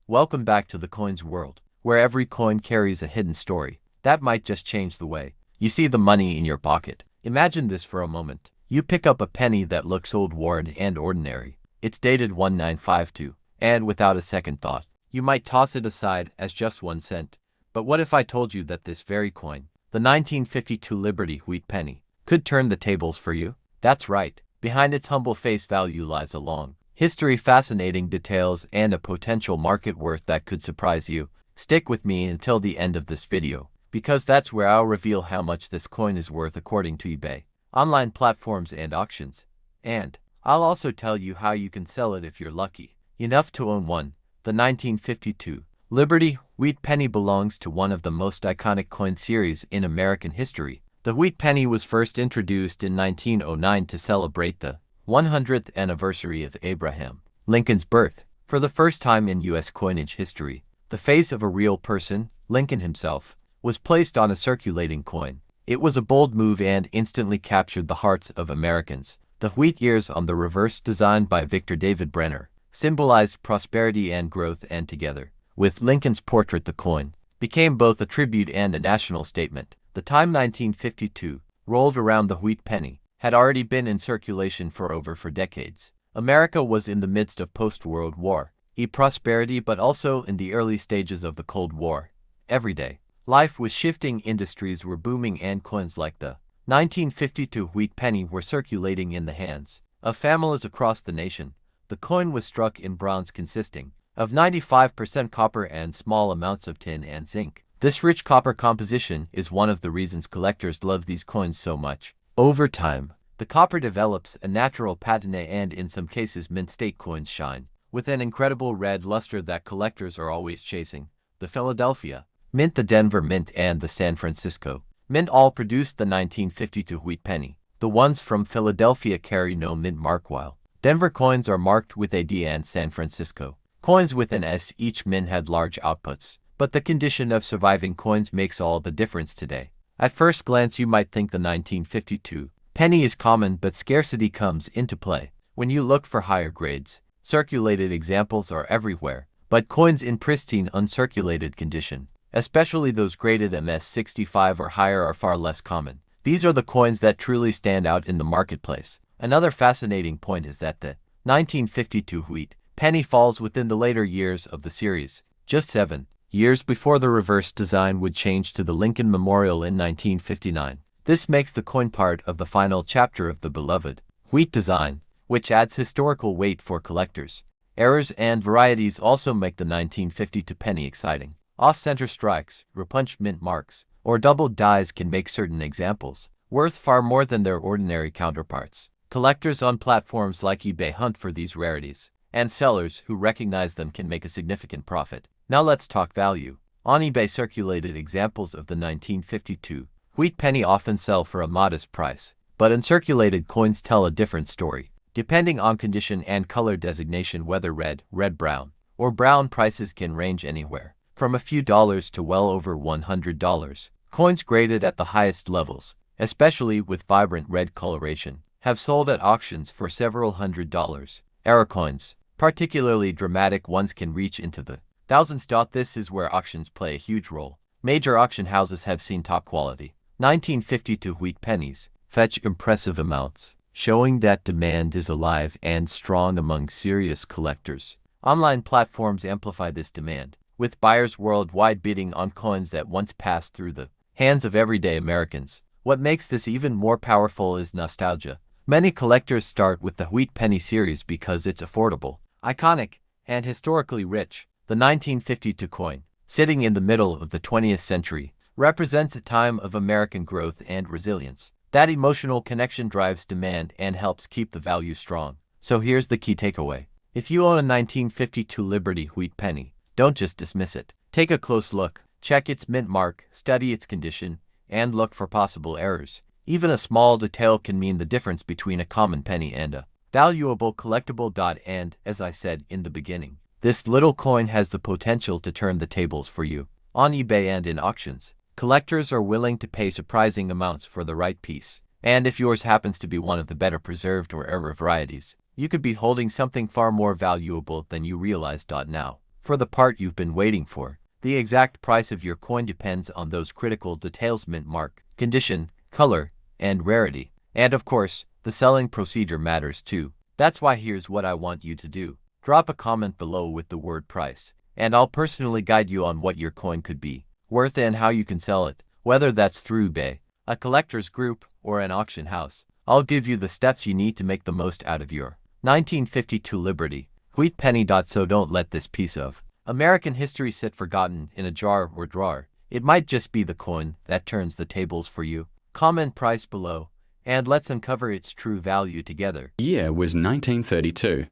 Welcome back to the coins world, where every coin carries a hidden story that might just change the way you see the money in your pocket. Imagine this for a moment. You pick up a penny that looks old, worn, and ordinary. It's dated 1952, and without a second thought, you might toss it aside as just 1 cent. But what if I told you that this very coin, the 1952 Liberty wheat penny, could turn the tables for you? That's right. Behind its humble face value lies a long history, fascinating details, and a potential market worth that could surprise you. Stick with me until the end of this video, because that's where I'll reveal how much this coin is worth according to eBay, online platforms, and auctions. And I'll also tell you how you can sell it if you're lucky enough to own one. The 1952 Liberty wheat penny belongs to one of the most iconic coin series in American history. The wheat penny was first introduced in 1909 to celebrate the 100th anniversary of Abraham Lincoln's birth. For the first time in U.S. coinage history, the face of a real person, Lincoln himself, was placed on a circulating coin. It was a bold move and instantly captured the hearts of Americans. The wheat ears on the reverse, designed by Victor David Brenner, symbolized prosperity and growth, and together with Lincoln's portrait, the coin became both a tribute and a national statement. The time 1952 rolled around, the wheat penny had already been in circulation for decades. America was in the midst of post-World War prosperity, but also in the early stages of the Cold War. Every day, life was shifting, industries were booming, and coins like the 1952 wheat penny were circulating in the hands of families across the nation. The coin was struck in bronze, consisting of 95% copper and small amounts of tin and zinc. This rich copper composition is one of the reasons collectors love these coins so much. Over time, the copper develops a natural patina, and in some cases mint-state coins shine with an incredible red luster that collectors are always chasing. The Philadelphia Mint, the Denver Mint, and the San Francisco Mint all produced the 1952 wheat penny. The ones from Philadelphia carry no mint mark, while Denver coins are marked with a D, and San Francisco coins with an S. Each mint had large outputs, but the condition of surviving coins makes all the difference today. At first glance, you might think the 1952 penny is common, but scarcity comes into play when you look for higher grades. Circulated examples are everywhere, but coins in pristine, uncirculated condition, especially those graded MS-65 or higher, are far less common. These are the coins that truly stand out in the marketplace. Another fascinating point is that the 1952 wheat penny falls within the later years of the series, just 7 years before the reverse design would change to the Lincoln Memorial in 1959. This makes the coin part of the final chapter of the beloved wheat design, which adds historical weight for collectors. Errors and varieties also make the 1952 penny exciting. Off-center strikes, repunched mint marks, or doubled dies can make certain examples worth far more than their ordinary counterparts. Collectors on platforms like eBay hunt for these rarities, and sellers who recognize them can make a significant profit. Now let's talk value. On eBay, circulated examples of the 1952 wheat penny often sell for a modest price, but uncirculated coins tell a different story. Depending on condition and color designation, whether red, red-brown, or brown, prices can range anywhere from a few dollars to well over $100. Coins graded at the highest levels, especially with vibrant red coloration, have sold at auctions for several $100s. Error coins, particularly dramatic ones, can reach into the thousands. This is where auctions play a huge role. Major auction houses have seen top quality 1952 wheat pennies fetch impressive amounts, showing that demand is alive and strong among serious collectors. Online platforms amplify this demand, with buyers worldwide bidding on coins that once passed through the hands of everyday Americans. What makes this even more powerful is nostalgia. Many collectors start with the wheat penny series because it's affordable, iconic, and historically rich. The 1952 coin, sitting in the middle of the 20th century, represents a time of American growth and resilience. That emotional connection drives demand and helps keep the value strong. So here's the key takeaway. If you own a 1952 Liberty wheat penny, don't just dismiss it. Take a close look, check its mint mark, study its condition, and look for possible errors. Even a small detail can mean the difference between a common penny and a valuable collectible. And, as I said in the beginning, this little coin has the potential to turn the tables for you. On eBay and in auctions, collectors are willing to pay surprising amounts for the right piece. And if yours happens to be one of the better preserved or error varieties, you could be holding something far more valuable than you realize. Now, for the part you've been waiting for. The exact price of your coin depends on those critical details: mint mark, condition, color, and rarity. And of course, the selling procedure matters too. That's why here's what I want you to do. Drop a comment below with the word price, and I'll personally guide you on what your coin could be worth and how you can sell it, whether that's through eBay, a collector's group, or an auction house. I'll give you the steps you need to make the most out of your 1952 Liberty Wheat penny. So don't let this piece of American history sit forgotten in a jar or drawer. It might just be the coin that turns the tables for you. Comment price below, and let's uncover its true value together. The year was 1932.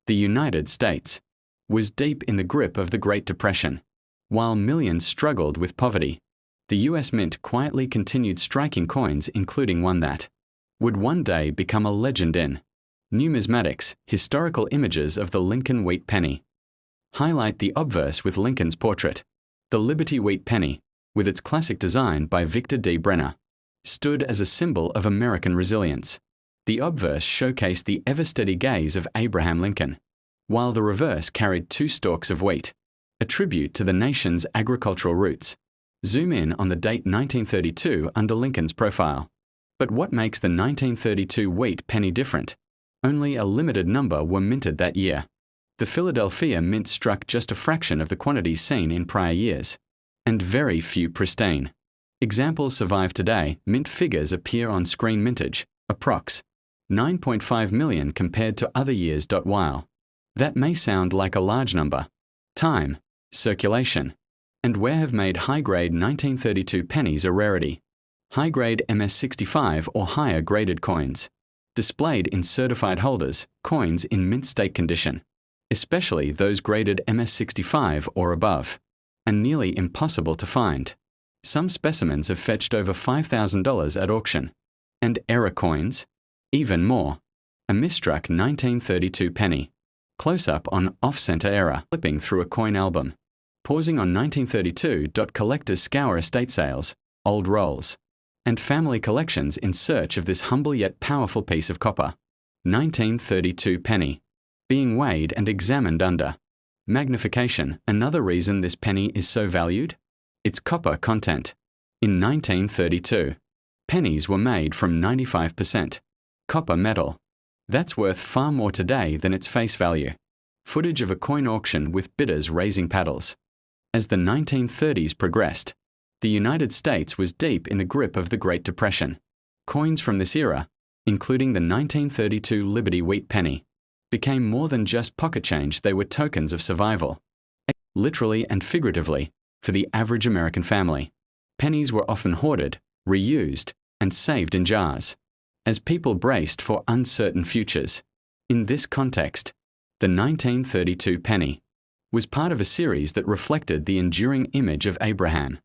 The United States was deep in the grip of the Great Depression. While millions struggled with poverty, the US Mint quietly continued striking coins, including one that would one day become a legend in numismatics. Historical images of the Lincoln wheat penny highlight the obverse with Lincoln's portrait. The Liberty wheat penny, with its classic design by Victor D. Brenner, stood as a symbol of American resilience. The obverse showcased the ever-steady gaze of Abraham Lincoln, while the reverse carried 2 stalks of wheat, a tribute to the nation's agricultural roots. Zoom in on the date 1932 under Lincoln's profile. But what makes the 1932 wheat penny different? Only a limited number were minted that year. The Philadelphia Mint struck just a fraction of the quantities seen in prior years, and very few pristine. Examples survive today. Mint figures appear on screen. Mintage, approx. 9.5 million compared to other years. While that may sound like a large number, time, circulation, and wear have made high-grade 1932 pennies a rarity. High-grade MS-65 or higher graded coins, displayed in certified holders, coins in mint state condition, especially those graded MS-65 or above, are nearly impossible to find. Some specimens have fetched over $5,000 at auction. And error coins? Even more. A misstruck 1932 penny. Close-up on off-center error. Flipping through a coin album. Pausing on 1932. Collectors scour estate sales, old rolls, and family collections in search of this humble yet powerful piece of copper. 1932 penny. Being weighed and examined under magnification. Another reason this penny is so valued? Its copper content. In 1932, pennies were made from 95% copper metal. That's worth far more today than its face value. Footage of a coin auction with bidders raising paddles. As the 1930s progressed, the United States was deep in the grip of the Great Depression. Coins from this era, including the 1932 Liberty wheat penny, became more than just pocket change. They were tokens of survival, literally and figuratively, for the average American family. Pennies were often hoarded, reused, and saved in jars, as people braced for uncertain futures. In this context, the 1932 penny was part of a series that reflected the enduring image of Abraham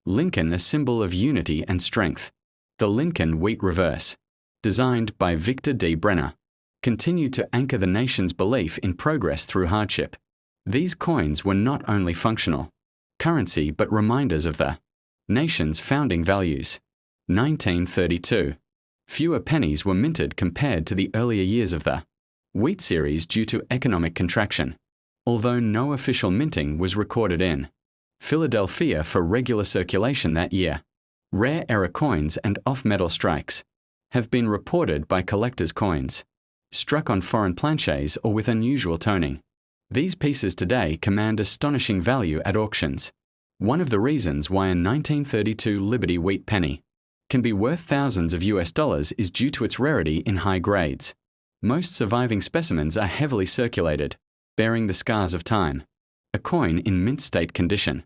Lincoln, a symbol of unity and strength. The Lincoln wheat reverse, designed by Victor D. Brenner, continued to anchor the nation's belief in progress through hardship. These coins were not only functional currency but reminders of the nation's founding values. 1932. Fewer pennies were minted compared to the earlier years of the wheat series due to economic contraction, although no official minting was recorded in Philadelphia for regular circulation that year. Rare error coins and off-metal strikes have been reported by collectors' coins, struck on foreign planchets or with unusual toning. These pieces today command astonishing value at auctions. One of the reasons why a 1932 Liberty wheat penny can be worth thousands of US dollars is due to its rarity in high grades. Most surviving specimens are heavily circulated, bearing the scars of time. A coin in mint state condition,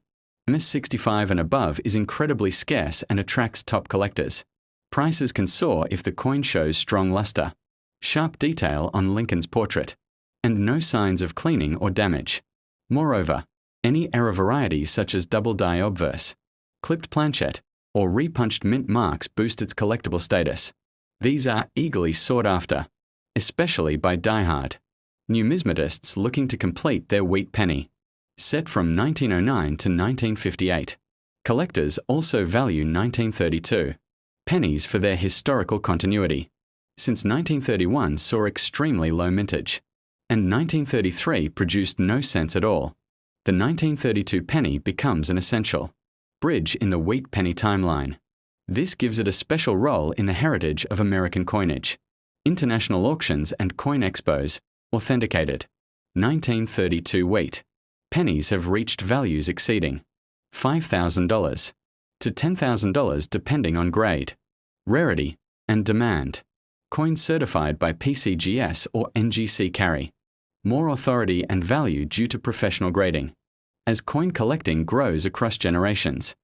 MS-65 and above, is incredibly scarce and attracts top collectors. Prices can soar if the coin shows strong luster, sharp detail on Lincoln's portrait, and no signs of cleaning or damage. Moreover, any error varieties such as double die obverse, clipped planchette, or repunched mint marks boost its collectible status. These are eagerly sought after, especially by die-hard numismatists looking to complete their wheat penny. Set from 1909 to 1958. Collectors also value 1932 pennies for their historical continuity, since 1931 saw extremely low mintage, and 1933 produced no cents at all. The 1932 penny becomes an essential bridge in the wheat penny timeline. This gives it a special role in the heritage of American coinage. International auctions and coin expos authenticated. 1932 wheat. Pennies have reached values exceeding $5,000 to $10,000 depending on grade, rarity, and demand. Coins certified by PCGS or NGC carry more authority and value due to professional grading. As coin collecting grows across generations,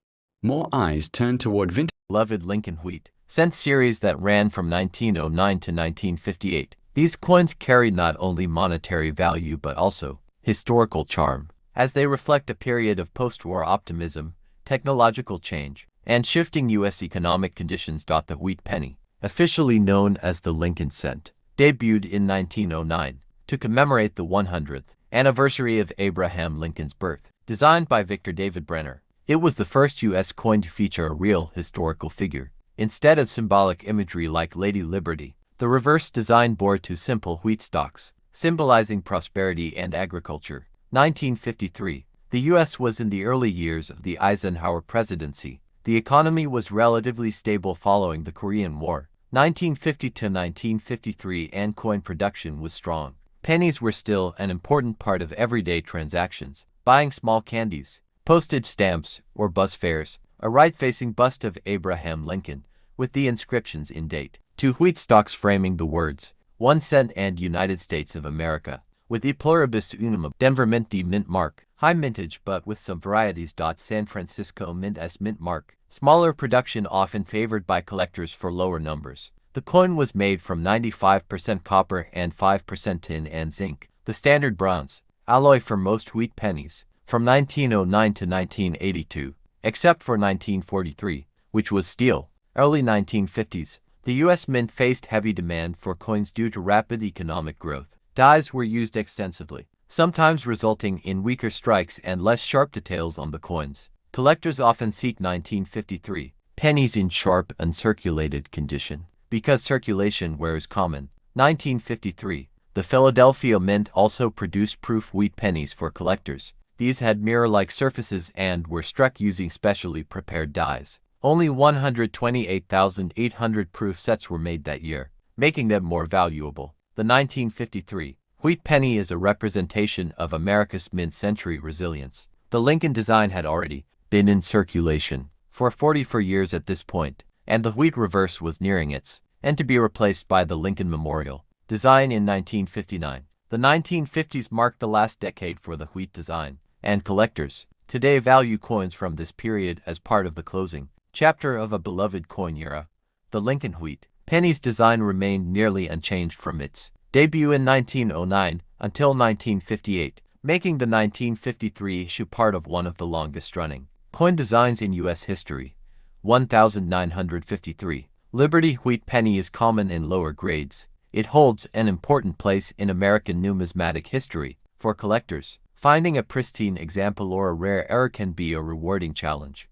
more eyes turn toward vintage. Beloved Lincoln Wheat cent series that ran from 1909 to 1958. These coins carried not only monetary value but also historical charm, as they reflect a period of post-war optimism, technological change, and shifting U.S. economic conditions. The wheat penny, officially known as the Lincoln cent, debuted in 1909 to commemorate the 100th anniversary of Abraham Lincoln's birth. Designed by Victor David Brenner, it was the first U.S. coin to feature a real historical figure. Instead of symbolic imagery like Lady Liberty, the reverse design bore two simple wheat stalks, symbolizing prosperity and agriculture. 1953. The U.S. was in the early years of the Eisenhower presidency. The economy was relatively stable following the Korean War. 1950 to 1953, and coin production was strong. Pennies were still an important part of everyday transactions. Buying small candies, postage stamps, or bus fares. A right-facing bust of Abraham Lincoln, with the inscriptions in date. Two wheat stalks framing the words, 1 cent and United States of America, with E pluribus unum. Denver Mint, the mint mark, high mintage but with some varieties. San Francisco Mint S mint mark, smaller production often favored by collectors for lower numbers. The coin was made from 95% copper and 5% tin and zinc, the standard bronze alloy for most wheat pennies, from 1909 to 1982, except for 1943, which was steel. Early 1950s, the U.S. Mint faced heavy demand for coins due to rapid economic growth. Dies were used extensively, sometimes resulting in weaker strikes and less sharp details on the coins. Collectors often seek 1953 pennies in sharp, uncirculated condition, because circulation wear is common. 1953. The Philadelphia Mint also produced proof wheat pennies for collectors. These had mirror-like surfaces and were struck using specially prepared dies. Only 128,800 proof sets were made that year, making them more valuable. The 1953 wheat penny is a representation of America's mid-century resilience. The Lincoln design had already been in circulation for 44 years at this point, and the wheat reverse was nearing its end to be replaced by the Lincoln Memorial design in 1959. The 1950s marked the last decade for the wheat design, and collectors today value coins from this period as part of the closing chapter of a beloved coin era. The Lincoln Wheat penny's design remained nearly unchanged from its debut in 1909 until 1958, making the 1953 issue part of one of the longest-running coin designs in U.S. history. 1953. Liberty wheat penny is common in lower grades. It holds an important place in American numismatic history. For collectors, finding a pristine example or a rare error can be a rewarding challenge.